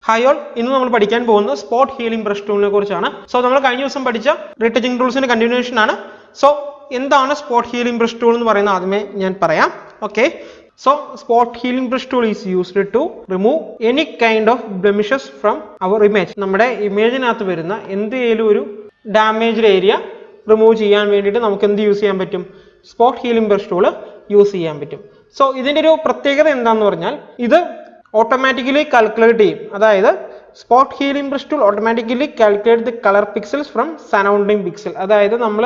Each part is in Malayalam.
Hi all, ഇന്ന് നമ്മൾ പഠിക്കാൻ പോകുന്നത് സ്പോട്ട് ഹീലിംഗ് ബ്രഷ് ടൂളിനെ കുറിച്ചാണ്. സോ നമ്മൾ കഴിഞ്ഞ ദിവസം പഠിച്ച retouching ടൂൾസിന്റെ കണ്ടിന്യൂവേഷൻ ആണ്. സോ എന്താണ് സ്പോട്ട് ഹീലിംഗ് ബ്രഷ് ടൂൾ എന്ന് പറയുന്നത് ആദ്യമേ ഞാൻ പറയാം. Okay, so spot healing brush tool is used to remove any kind of blemishes from our image. നമ്മുടെ ഇമേജിനകത്ത് വരുന്ന എന്തെങ്കിലും ഒരു ഡാമേജ്ഡ് ഏരിയ റിമൂവ് ചെയ്യാൻ വേണ്ടിയിട്ട് നമുക്ക് എന്ത് യൂസ് ചെയ്യാൻ പറ്റും? Spot healing brush tool use ചെയ്യാൻ പറ്റും. സോ ഇതിൻ്റെ ഒരു പ്രത്യേകത എന്താണെന്ന് പറഞ്ഞാൽ ഇത് ഓട്ടോമാറ്റിക്കലി കാൽക്കുലേറ്റ് ചെയ്യും. അതായത് spot healing brush tool automatically calculate the colour pixels from surrounding pixel. അതായത് നമ്മൾ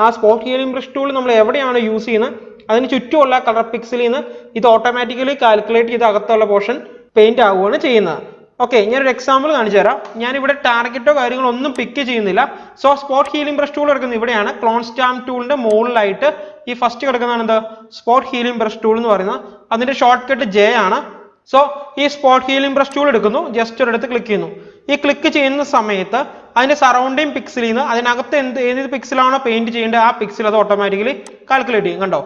ആ സ്പോട്ട് ഹീലിംഗ് ബ്രഷ് ടൂൾ നമ്മൾ എവിടെയാണ് യൂസ് ചെയ്യുന്നത് അതിന് ചുറ്റുമുള്ള കളർ പിക്സലിൽ നിന്ന് ഇത് ഓട്ടോമാറ്റിക്കലി കാൽക്കുലേറ്റ് ചെയ്ത് അകത്തുള്ള പോർഷൻ പെയിന്റ് ആവുകയാണ് ചെയ്യുന്നത്. ഓക്കെ, ഞാനൊരു എക്സാമ്പിൾ കാണിച്ചു തരാം. ഞാനിവിടെ ടാർഗറ്റോ കാര്യങ്ങളോ ഒന്നും പിക്ക് ചെയ്യുന്നില്ല. So spot healing brush tool കിടക്കുന്നത് ഇവിടെയാണ്. ക്ലോൺ സ്റ്റാമ്പ് ടൂളിന്റെ മുകളിലായിട്ട് ഈ ഫസ്റ്റ് കിടക്കുന്നതാണ് എന്ത്? സ്പോട്ട് ഹീലിംഗ് ബ്രഷ് ടൂൾ എന്ന് പറയുന്നത്. അതിന്റെ ഷോർട്ട് കട്ട് ജെ ആണ്. സോ ഈ സ്പോട്ട് ഹീലിംഗ് ബ്രഷ് ടൂൾ എടുക്കുന്നു, ജസ്റ്റ് ഒരിടത്ത് ക്ലിക്ക് ചെയ്യുന്നു. ഈ ക്ലിക്ക് ചെയ്യുന്ന സമയത്ത് അതിന്റെ സറൗണ്ടിങ് പിക്സലിൽ നിന്ന് അതിനകത്ത് ഏത് പിക്സലാണോ പെയിന്റ് ചെയ്യേണ്ടത് ആ പിക്സൽ അത് ഓട്ടോമാറ്റിക്കലി കാൽക്കുലേറ്റ് ചെയ്യും. കണ്ടോ?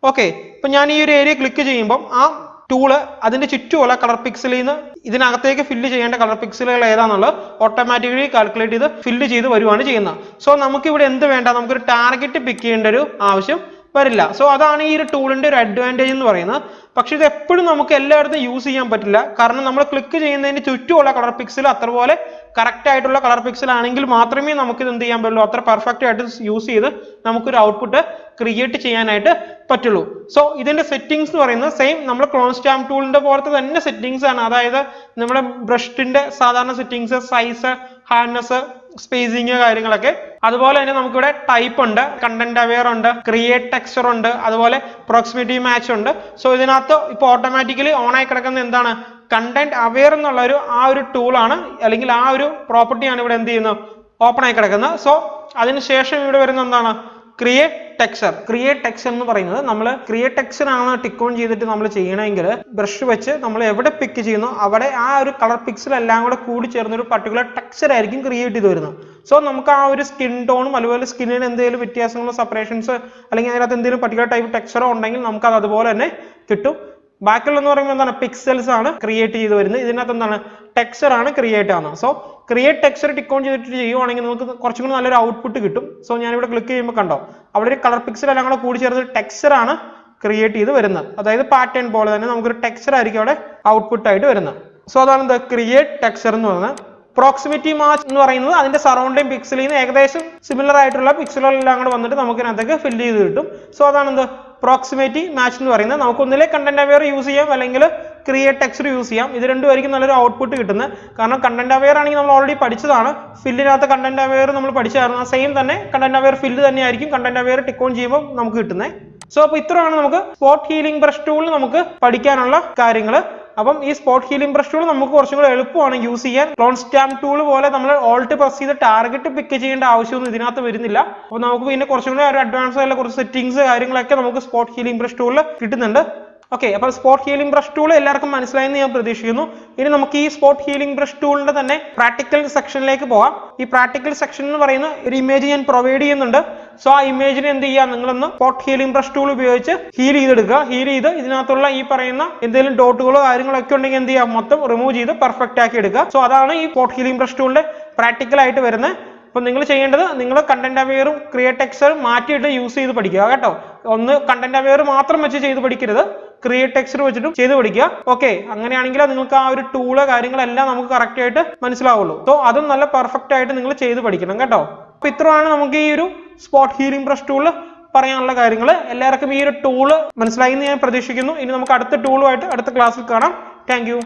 ഓക്കെ, ഇപ്പൊ ഞാൻ ഈ ഒരു ഏരിയ ക്ലിക്ക് ചെയ്യുമ്പോൾ ആ ടൂള് അതിന്റെ ചുറ്റുമുള്ള കളർ പിക്സലിൽ നിന്ന് ഇതിനകത്തേക്ക് ഫില്ല് ചെയ്യേണ്ട കളർ പിക്സലുകൾ ഏതാണെന്നുള്ളത് ഓട്ടോമാറ്റിക്കലി കാൽക്കുലേറ്റ് ചെയ്ത് ഫില്ല് ചെയ്ത് വരുവാണ് ചെയ്യുന്നത്. സോ നമുക്ക് ഇവിടെ എന്ത് വേണ്ട? നമുക്കൊരു ടാർഗറ്റ് പിക്ക് ചെയ്യേണ്ട ഒരു ആവശ്യം വരില്ല. സോ അതാണ് ഈ ഒരു ടൂളിന്റെ ഒരു അഡ്വാൻറ്റേജ് എന്ന് പറയുന്നത്. പക്ഷെ ഇത് എപ്പോഴും നമുക്ക് എല്ലായിടത്തും യൂസ് ചെയ്യാൻ പറ്റില്ല. കാരണം നമ്മൾ ക്ലിക്ക് ചെയ്യുന്നതിന് ചുറ്റുമുള്ള കളർ പിക്സൽ അത്രപോലെ കറക്റ്റ് ആയിട്ടുള്ള കളർ പിക്സൽ ആണെങ്കിൽ മാത്രമേ നമുക്ക് ഇത് എന്ത് ചെയ്യാൻ പറ്റുള്ളൂ, അത്ര പെർഫെക്റ്റ് ആയിട്ട് യൂസ് ചെയ്ത് നമുക്കൊരു ഔട്ട്പുട്ട് ക്രിയേറ്റ് ചെയ്യാനായിട്ട് പറ്റുള്ളൂ. സോ ഇതിന്റെ സെറ്റിംഗ്സ് എന്ന് പറയുന്നത് സെയിം നമ്മൾ ക്ലോൺ സ്റ്റാമ്പ് ടൂളിന്റെ പോലത്തെ തന്നെ സെറ്റിംഗ്സ് ആണ്. അതായത് നമ്മുടെ ബ്രഷിന്റെ സാധാരണ സെറ്റിംഗ്സ്, സൈസ്, ഹാർഡ്നെസ്, സ്പേസിങ് കാര്യങ്ങളൊക്കെ. അതുപോലെ തന്നെ നമുക്കിവിടെ ടൈപ്പ് ഉണ്ട്, കണ്ടന്റ് അവെയർ ഉണ്ട്, ക്രിയേറ്റ് ടെക്സ്ചർ ഉണ്ട്, അതുപോലെ പ്രോക്സിമിറ്റി മാച്ച് ഉണ്ട്. സോ ഇതിനകത്ത് ഇപ്പൊ ഓട്ടോമാറ്റിക്കലി ഓൺ ആയി കിടക്കുന്ന എന്താണ്? കണ്ടന്റ് അവെയർ എന്നുള്ള ആ ഒരു ടൂളാണ്, അല്ലെങ്കിൽ ആ ഒരു പ്രോപ്പർട്ടിയാണ് ഇവിടെ എന്ത് ചെയ്യുന്നത്? ഓപ്പൺ ആയി കിടക്കുന്നത്. സോ അതിനുശേഷം ഇവിടെ വരുന്ന എന്താണ്? Create texture. ക്രിയേറ്റ് ടെക്സ്ചർ എന്ന് പറയുന്നത് നമ്മൾ ക്രിയേറ്റ് ടെക്സ്ചർ ആണ് ടിക്ക് ഓൺ ചെയ്തിട്ട് നമ്മൾ ചെയ്യണമെങ്കിൽ ബ്രഷ് വെച്ച് നമ്മൾ എവിടെ പിക്ക് ചെയ്യുന്നു അവിടെ ആ ഒരു കളർ പിക്സൽ എല്ലാം കൂടെ കൂടി ചേർന്ന ഒരു പർട്ടിക്കുലർ ടെക്സ്ചർ ആയിരിക്കും ക്രിയേറ്റ് ചെയ്ത് വരുന്നത്. സോ നമുക്ക് ആ ഒരു സ്കിൻ ടോണും അതുപോലെ സ്കിന്നിന് എന്തെങ്കിലും വ്യത്യാസങ്ങളോ സെപ്പറേഷൻസ് അല്ലെങ്കിൽ അതിനകത്ത് എന്തെങ്കിലും പർട്ടിക്കുലർ ടൈപ്പ് ടെക്സ്ചറോ ഉണ്ടെങ്കിൽ നമുക്ക് അത് അതുപോലെ തന്നെ കിട്ടും. ബാക്കിയുള്ളതെന്ന് പറയുമ്പോൾ എന്താണ്? പിക്സൽസ് ആണ് ക്രിയേറ്റ് ചെയ്ത് വരുന്നത്. ഇതിനകത്ത് എന്താണ്? ടെക്സ്ചർ ആണ് ക്രിയേറ്റ് ആവുന്നത്. So create texture tick on ചെയ്തിട്ട് ചെയ്യുവാണെങ്കിൽ നമുക്ക് കുറച്ചും കൂടി നല്ലൊരു ഔട്ട്പുട്ട് കിട്ടും. സോ ഞാനിവിടെ ക്ലിക്ക് ചെയ്യുമ്പോൾ കണ്ടോ, അവിടെ ഒരു കളർ പിക്സൽ എല്ലാം കൂടെ കൂടി ചേർന്ന് ടെക്സ്ചർ ആണ് ക്രിയേറ്റ് ചെയ്ത് വരുന്നത്. അതായത് പാറ്റേൺ പോലെ തന്നെ നമുക്കൊരു ടെക്സ്ചർ ആയിരിക്കും അവിടെ ഔട്ട്പുട്ട് ആയിട്ട് വരുന്നത്. സോ അതാണ് എന്താ ക്രിയേറ്റ് ടെക്സ്ചർ എന്ന് പറയുന്നത്. പ്രോക്സിമിറ്റി മാച്ച് എന്ന് പറയുന്നത് അതിന്റെ സറൗണ്ടിങ് പിക്സലിൽ നിന്ന് ഏകദേശം സിമിലർ ആയിട്ടുള്ള പിക്സലുകളെല്ലാം കൂടെ വന്നിട്ട് നമുക്ക് ഇതിനകത്തേക്ക് ഫില്ല് ചെയ്ത് കിട്ടും. സോ അതാണ് എന്ത്? പ്രോക്സിമിറ്റി മാച്ച് എന്ന് പറയുന്നത്. നമുക്ക് ഒന്നിലെ കണ്ടന്റ് അവെയർ യൂസ് ചെയ്യാം, അല്ലെങ്കിൽ ക്രിയേറ്റ് ടെക്സ്ചർ യൂസ് ചെയ്യാം. ഇത് രണ്ടുമായിരിക്കും നല്ലൊരു ഔട്ട്പുട്ട് കിട്ടുന്നത്. കാരണം കണ്ടന്റ് അവെയർ ആണെങ്കിൽ നമ്മൾ ഓൾറെഡി പഠിച്ചതാണ്. ഫില്ലിനകത്ത് കണ്ടന്റ് അവെയർ നമ്മൾ പഠിച്ചായിരുന്നു. സെയിം തന്നെ കണ്ടന്റ് അവെയർ ഫില്ല് തന്നെയായിരിക്കും കണ്ടന്റ് അവെയർ ടിക്ക് ഓൺ ചെയ്യുമ്പോൾ നമുക്ക് കിട്ടുന്നത്. സോ അപ്പോൾ ഇത്രയാണ് നമുക്ക് സ്പോട്ട് ഹീലിംഗ് ബ്രഷ് ടൂളിൽ നമുക്ക് പഠിക്കാനുള്ള കാര്യങ്ങൾ. അപ്പം ഈ സ്പോട്ട് ഹീലിംഗ് ബ്രഷ് ടൂൾ നമുക്ക് കുറച്ചും കൂടെ എളുപ്പമാണ് യൂസ് ചെയ്യാൻ. ക്ലോൺ സ്റ്റാമ്പ് ടൂൾ പോലെ നമ്മൾ ഓൾട്ട് പ്രസ് ചെയ്ത് ടാർഗറ്റ് പിക്ക് ചെയ്യേണ്ട ആവശ്യമൊന്നും ഇതിനകത്ത് വരുന്നില്ല. അപ്പോൾ നമുക്ക് പിന്നെ കുറച്ചും കൂടെ ഒരു അഡ്വാൻസ് ആയിട്ടുള്ള കുറച്ച് സെറ്റിംഗ്സ് കാര്യങ്ങളൊക്കെ നമുക്ക് സ്പോട്ട് ഹീലിംഗ് ബ്രഷ് ടൂളിൽ കിട്ടുന്നുണ്ട്. ഓക്കെ, അപ്പോൾ സ്പോട്ട് ഹീലിംഗ് ബ്രഷ് ടൂൾ എല്ലാവർക്കും മനസ്സിലായെന്ന് ഞാൻ പ്രതീക്ഷിക്കുന്നു. ഇനി നമുക്ക് ഈ സ്പോട്ട് ഹീലിംഗ് ബ്രഷ് ടൂളിന്റെ തന്നെ പ്രാക്ടിക്കൽ സെക്ഷനിലേക്ക് പോവാം. ഈ പ്രാക്ടിക്കൽ സെക്ഷൻ എന്ന് പറയുന്ന ഒരു ഇമേജ് ഞാൻ പ്രൊവൈഡ് ചെയ്യുന്നുണ്ട്. സോ ആ ഇമേജിനെ എന്ത് ചെയ്യുക? നിങ്ങളൊന്ന് സ്പോട്ട് ഹീലിംഗ് ബ്രഷ് ടൂൾ ഉപയോഗിച്ച് ഹീൽ ചെയ്തെടുക്കുക. ഹീൽ ചെയ്ത് ഇതിനകത്തുള്ള ഈ പറയുന്ന എന്തെങ്കിലും ഡോട്ടുകളോ കാര്യങ്ങളോ ഒക്കെ ഉണ്ടെങ്കിൽ എന്ത് ചെയ്യുക? മൊത്തം റിമൂവ് ചെയ്ത് പെർഫെക്റ്റ് ആക്കി എടുക്കുക. സോ അതാണ് ഈ സ്പോട്ട് ഹീലിംഗ് ബ്രഷ് ടൂളിന്റെ പ്രാക്ടിക്കൽ ആയിട്ട് വരുന്നത്. അപ്പോൾ നിങ്ങൾ ചെയ്യേണ്ടത് നിങ്ങൾ കണ്ടന്റ് അവെയറും ക്രിയേറ്റ് ടെക്സ്ചറും മാറ്റിയിട്ട് യൂസ് ചെയ്ത് പഠിക്കുക കേട്ടോ. ഒന്ന് കണ്ടന്റ് അവെയർ മാത്രം വെച്ച് ചെയ്ത് പഠിക്കരുത്, ക്രിയേറ്റ് ടെക്സ്ചർ വെച്ചിട്ടും ചെയ്ത് പഠിക്കുക. ഓക്കെ, അങ്ങനെയാണെങ്കിൽ നിങ്ങൾക്ക് ആ ഒരു ടൂള് കാര്യങ്ങളെല്ലാം നമുക്ക് കറക്റ്റ് ആയിട്ട് മനസ്സിലാവുള്ളൂ. സോ അതും നല്ല പെർഫെക്റ്റ് ആയിട്ട് നിങ്ങൾ ചെയ്ത് പഠിക്കണം കേട്ടോ. അപ്പോൾ ഇത്രയാണ് നമുക്ക് ഈ ഒരു സ്പോട്ട് ഹീലിംഗ് ബ്രഷ് ടൂള് പറയാനുള്ള കാര്യങ്ങൾ. എല്ലാവർക്കും ഈ ഒരു ടൂള് മനസ്സിലായി എന്ന് ഞാൻ പ്രതീക്ഷിക്കുന്നു. ഇനി നമുക്ക് അടുത്ത ടൂളുമായിട്ട് അടുത്ത ക്ലാസ്സിൽ കാണാം. Thank you.